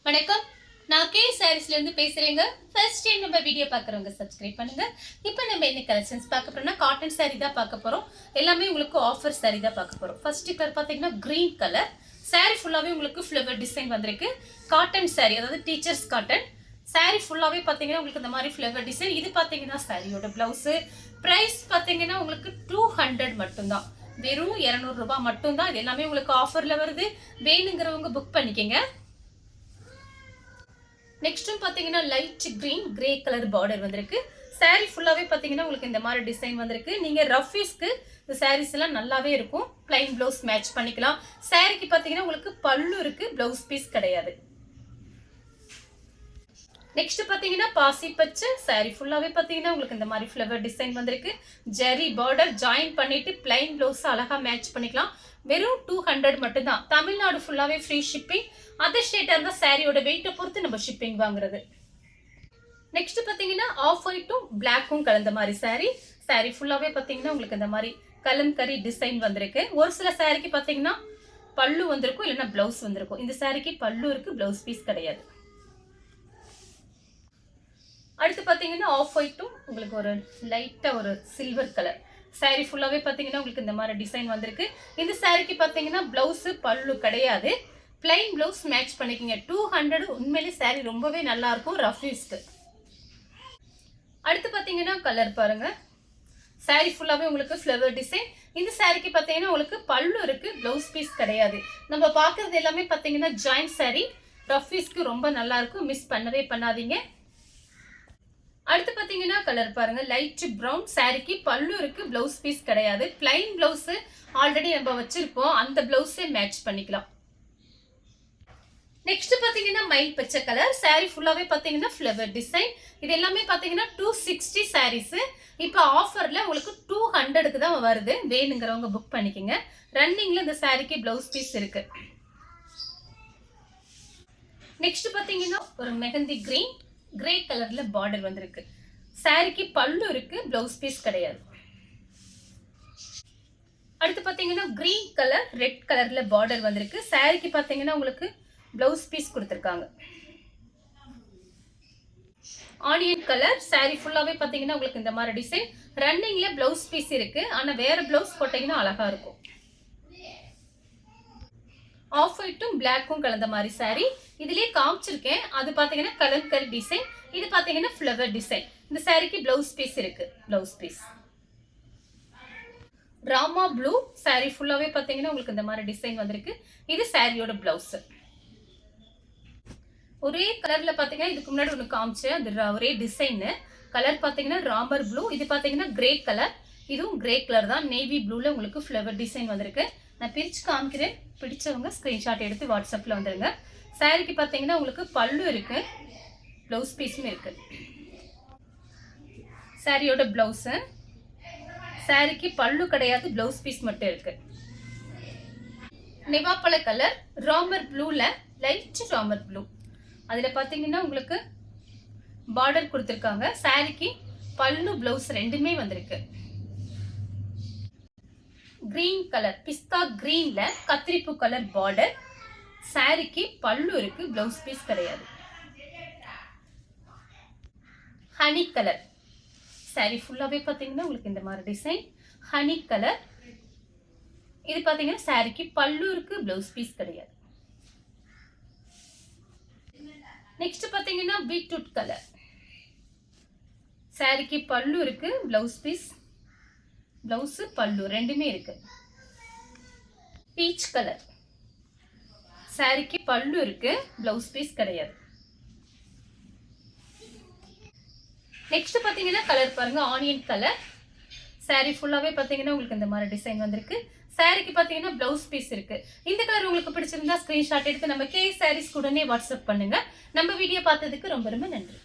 வணக்கம். நான் கே சாரீஸ்ல இருந்து பேசுறேங்க. ஃபர்ஸ்ட் டைம் நம்ம வீடியோ பார்க்குறவங்க சப்ஸ்கிரைப் பண்ணுங்க. இப்போ நம்ம என்ன கலெக்ஷன்ஸ் பார்க்க போறோம்னா காட்டன் சாரீ தான் பார்க்க போறோம். எல்லாமே உங்களுக்கு ஆஃபர் சாரீ தான் பார்க்க போறோம். ஃபர்ஸ்ட் கலர் பார்த்தீங்கன்னா கிரீன் கலர். சாரீ ஃபுல்லாவே உங்களுக்கு ஃப்ளவர் டிசைன் வந்திருக்கு. காட்டன் சாரீ, அதாவது டீச்சர்ஸ் காட்டன். சாரீ ஃபுல்லாவே பார்த்தீங்கன்னா உங்களுக்கு இந்த மாதிரி ஃப்ளவர் டிசைன். இது பார்த்தீங்கன்னா சாரியோட பிளவுஸ். பிரைஸ் பார்த்தீங்கன்னா உங்களுக்கு 200 மட்டும்தான். வெறும் 200 ரூபாய் மட்டும்தான். இது எல்லாமே உங்களுக்கு ஆஃபர்ல வருது. வேணுங்கிறவங்க புக் பண்ணிக்கங்க. நெக்ஸ்ட் பாத்தீங்கன்னா light green grey colour border வந்திருக்கு. சாரி ஃபுல்லாவே பாத்தீங்கன்னா உங்களுக்கு இந்த மாதிரி டிசைன் வந்திருக்கு. நீங்க ரஃப் யூஸ்க்கு இந்த சாரீஸ் எல்லாம் நல்லாவே இருக்கும். பிளைன் பிளவுஸ் மேட்ச் பண்ணிக்கலாம். சாரிக்கு பாத்தீங்கன்னா உங்களுக்கு பல்லு இருக்கு, பிளவுஸ் பீஸ் கிடையாது. நெக்ஸ்ட் பாத்தீங்கன்னா பாசி பச்சை சாரி ஃபுல்லாவே பாத்தீங்கன்னா உங்களுக்கு இந்த மாதிரி ஃப்ளவர் டிசைன் வந்திருக்கு. ஜெரி பார்டர் ஜாயின் பண்ணிட்டு பிளைன் பிளவுஸ் அழகா மேட்ச் பண்ணிக்கலாம். வெறும் 200 மட்டும்தான். தமிழ்நாடு ஃபுல்லாவே ஃப்ரீ ஷிப்பிங். அதர் ஸ்டேட்டா இருந்தா சாரியோட வெயிட்டை பொறுத்து நம்ம ஷிப்பிங் வாங்குறது. நெக்ஸ்ட் பாத்தீங்கன்னா ஆஃப் ஒயிட்டும் பிளாக்கும் கலந்த மாதிரி சாரி ஃபுல்லாவே பாத்தீங்கன்னா உங்களுக்கு இந்த மாதிரி கலம்கரி டிசைன் வந்திருக்கு. ஒரு சில சாரிக்கு பாத்தீங்கன்னா பல்லு வந்திருக்கும், இல்லைன்னா பிளவுஸ் வந்திருக்கும். இந்த சாரிக்கு பல்லு இருக்கு, பிளவுஸ் பீஸ் கிடையாது. அடுத்து பாத்தீங்கன்னா ஆஃப் ஒயிட்டும் உங்களுக்கு ஒரு லைட்டா ஒரு சில்வர் கலர் சாரி ஃபுல்லாவே பாத்தீங்கன்னா உங்களுக்கு இந்த மாதிரி டிசைன் வந்திருக்கு. இந்த சாரிக்கு பாத்தீங்கன்னா பிளவுஸ் பல்லு கிடையாது. பிளைன் பிளவுஸ் மேட்ச் பண்ணிக்கங்க. 200. உண்மையிலே சாரி ரொம்பவே நல்லா இருக்கும் ரஃப் யூஸ்க்கு. அடுத்து பாத்தீங்கன்னா கலர் பாருங்க. சாரி ஃபுல்லாவே உங்களுக்கு ஃப்ளவர் டிசைன். இந்த சாரிக்கு பாத்தீங்கன்னா உங்களுக்கு பல்லு இருக்கு, பிளவுஸ் பீஸ் கிடையாது. நம்ம பாக்குறது எல்லாமே பாத்தீங்கன்னா ஜாயிண்ட் சாரி. ரஃப் யூஸ்க்கு ரொம்ப நல்லா இருக்கும். மிஸ் பண்ணவே பண்ணாதீங்க. அடுத்து பாத்தீங்கன்னா கலர் பாருங்க. லைட் பிரவுன் சாரிக்கு பல்லு இருக்கு, பிளவுஸ் பீஸ் கிடையாது. பிளைன் பிளவுஸ் ஆல்ரெடி நம்ம வச்சிருப்போம், அந்த பிளவுஸே மேட்ச் பண்ணிக்கலாம். நெக்ஸ்ட் பாத்தீங்கன்னா மயில் பச்சை கலர் சாரி ஃபுல்லாவே பாத்தீங்கன்னா ஃப்ளவர் டிசைன். இது எல்லாமே பாத்தீங்கன்னா 260 சாரீஸ். இப்போ ஆஃபர்ல உங்களுக்கு 200க்கு தான் வருது. வேணுங்கிறவங்க புக் பண்ணிக்கங்க. ரன்னிங்ல இந்த சாரிக்கு பிளவுஸ் பீஸ் இருக்கு. நெக்ஸ்ட் பாத்தீங்கன்னா ஒரு மெஹந்தி கிரீன் கிரே கலர்ல பார்டர் வந்திருக்கு. சாரிக்கு பல்லு இருக்கு, பிளவுஸ் பீஸ் கிடையாது. அடுத்து பாத்தீங்கன்னா கிரீன் கலர் ரெட் கலர்ல பார்டர் வந்திருக்கு. சாரிக்கு பாத்தீங்கன்னா உங்களுக்கு பிளவுஸ் பீஸ் கொடுத்திருக்காங்க. ஆனியன் கலர் சாரி ஃபுல்லாவே பாத்தீங்கன்னா உங்களுக்கு இந்த மாதிரி டிசைன். ரன்னிங்ல பிளவுஸ் பீஸ் இருக்கு, ஆனா வேற பிளவுஸ் போட்டீங்கன்னா அழகா இருக்கும். ஆஃப் ஒயிட்டும் பிளாக்கும் கலந்த மாதிரி சாரி. இதுலயே காமிச்சிருக்கேன். அது பாத்தீங்கன்னா கலம்கரி டிசைன். இது பாத்தீங்கன்னா ஃப்ளவர் டிசைன். இந்த சாரிக்கு பிளவுஸ் பீஸ் இருக்கு, blouse piece. Rama blue sari ஃபுல்லாவே பாத்தீங்கன்னா உங்களுக்கு இந்த மாதிரி டிசைன் வந்திருக்கு. இது சாரியோட பிளவுஸ். ஒரே கலர்ல பாத்தீங்கன்னா இதுக்கு முன்னாடி ஒன்று காமிச்சேன், அது ஒரே டிசைன். கலர் பாத்தீங்கன்னா ராமர் ப்ளூ. இது பாத்தீங்கன்னா கிரே கலர். இதுவும் கிரே கலர் தான். நேவி ப்ளூல உங்களுக்கு ஃப்ளவர் டிசைன் வந்திருக்கு. நான் பிரிச்சு காமிக்கிறேன். பிடிச்சவங்க ஸ்கிரீன்ஷாட் எடுத்து வாட்ஸ்அப்ல வந்துருங்க. சாரிக்கு பாத்தீங்கன்னா உங்களுக்கு பல்லு இருக்கு, பிளவுஸ் பீஸும் இருக்கு. சாரியோட பிளவுஸ். சாரிக்கு பல்லு கிடையாது, பிளவுஸ் பீஸ் மட்டும் இருக்கு. நெவாப்பழ கலர் ராமர் ப்ளூல லைட் ராமர் ப்ளூ. அதுல பாத்தீங்கன்னா உங்களுக்கு பார்டர் கொடுத்திருக்காங்க. சாரிக்கு பல்லு பிளவுஸ் ரெண்டுமே வந்திருக்கு. கிரீன் கலர் பிஸ்தா கிரீன்ல கத்திரிப்பு கலர் பார்டர். சாரிக்கு பல்லு இருக்கு, பிளவுஸ் பீஸ் கிடையாது. ஹனி கலர் சாரி ஃபுல்லாவே பாத்தீங்கன்னா உங்களுக்கு இந்த மாதிரி டிசைன். Honey colour. இது பாத்தீங்கன்னா சாரிக்கு பல்லு இருக்கு, பிளவுஸ் பீஸ் கிடையாது. நெக்ஸ்ட் பாத்தீங்கன்னா பீட்ரூட் கலர். சாரிக்கு பல்லு இருக்கு, பிளவுஸ் பீஸ், பிளவுஸ் பல்லு ரெண்டுமே இருக்கு. பீச் கலர் சாரிக்கு பல்லு இருக்கு, பிளவுஸ் பீஸ் கிடையாது. நெக்ஸ்ட் பாத்தீங்கன்னா கலர் பாருங்க. ஆனியன் கலர் சாரி ஃபுல்லாவே பாத்தீங்கன்னா உங்களுக்கு இந்த மாதிரி டிசைன் வந்திருக்கு. சாரிக்கு பாத்தீங்கன்னா பிளவுஸ் பீஸ் இருக்கு. இந்த கலர் உங்களுக்கு பிடிச்சிருந்தா ஸ்கிரீன்ஷாட் எடுத்து நம்ம கே சாரீஸ் உடனே வாட்ஸ்அப் பண்ணுங்க. நம்ம வீடியோ பார்த்ததுக்கு ரொம்ப ரொம்ப நன்றி.